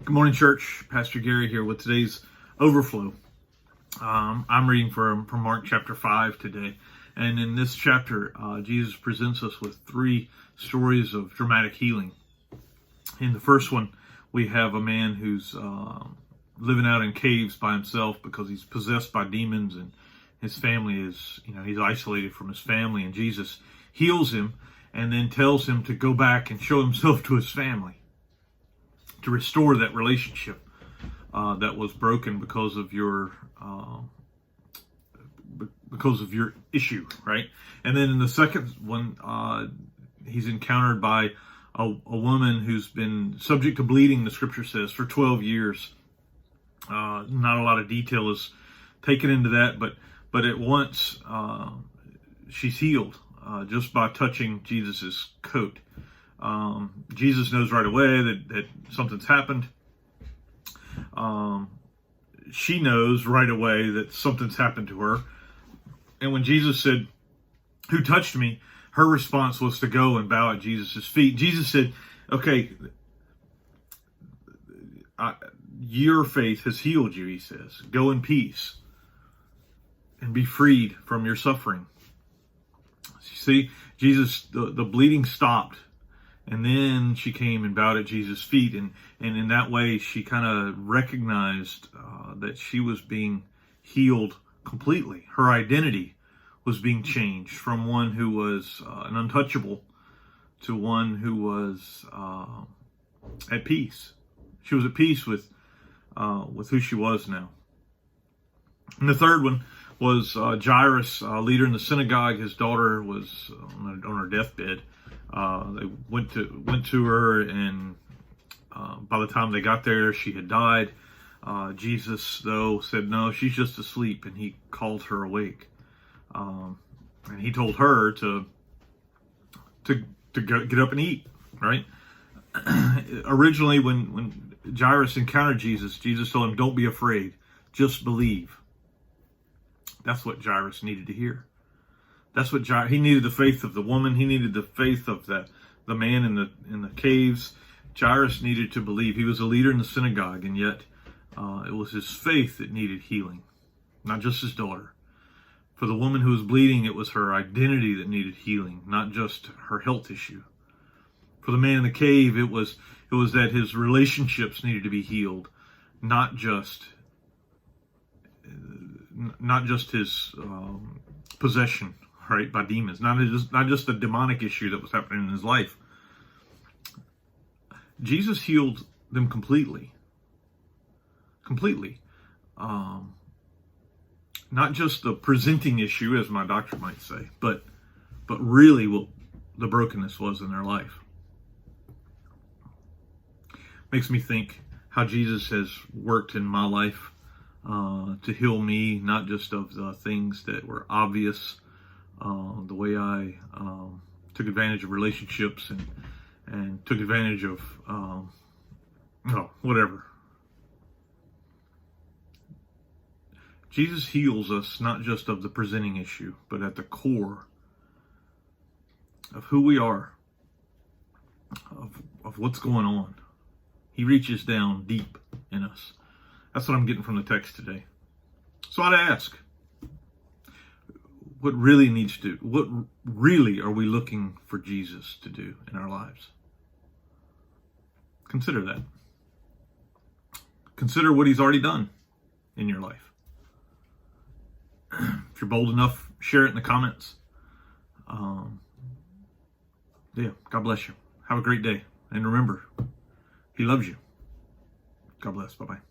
Good morning, church. Pastor Gary here with today's Overflow. I'm reading from Mark chapter 5 today. And in this chapter, Jesus presents us with three stories of dramatic healing. In the first one, we have a man who's living out in caves by himself because he's possessed by demons, and his family is, he's isolated from his family. And Jesus heals him and then tells him to go back and show himself to his family, to restore that relationship that was broken because of your issue, right? And then in the second one, he's encountered by a woman who's been subject to bleeding, the scripture says, for 12 years. Not a lot of detail is taken into that, but at once she's healed just by touching Jesus's coat. Jesus knows right away that something's happened. She knows right away that something's happened to her. And when Jesus said, "Who touched me?" her response was to go and bow at Jesus' feet. Jesus said, "Okay, your faith has healed you," he says. "Go in peace and be freed from your suffering." See, Jesus, the bleeding stopped. And then she came and bowed at Jesus' feet. And in that way, she kind of recognized that she was being healed completely. Her identity was being changed from one who was an untouchable to one who was at peace. She was at peace with who she was now. And the third one was Jairus, leader in the synagogue. His daughter was on her deathbed. They went to her, and by the time they got there, she had died. Jesus, though, said, "No, she's just asleep," and he called her awake. And he told her to get up and eat, right? Originally, when Jairus encountered Jesus, Jesus told him, "Don't be afraid, just believe." That's what Jairus needed to hear. That's what he needed, the faith of the woman. He needed the faith of the man in the caves. Jairus needed to believe. He was a leader in the synagogue, and yet it was his faith that needed healing, not just his daughter. For the woman who was bleeding, it was her identity that needed healing, not just her health issue. For the man in the cave, it was that his relationships needed to be healed, not just his possession, right, by demons, not just the demonic issue that was happening in his life. Jesus healed them completely. Not just the presenting issue, as my doctor might say, but really what the brokenness was in their life. Makes me think how Jesus has worked in my life to heal me, not just of the things that were obvious, the way I took advantage of relationships and took advantage of whatever. Jesus heals us not just of the presenting issue, but at the core of who we are, of what's going on. He reaches down deep in us. That's what I'm getting from the text today. So I'd ask, what really are we looking for Jesus to do in our lives? Consider that. Consider what he's already done in your life. If you're bold enough, share it in the comments. God bless you. Have a great day. And remember, he loves you. God bless. Bye-bye.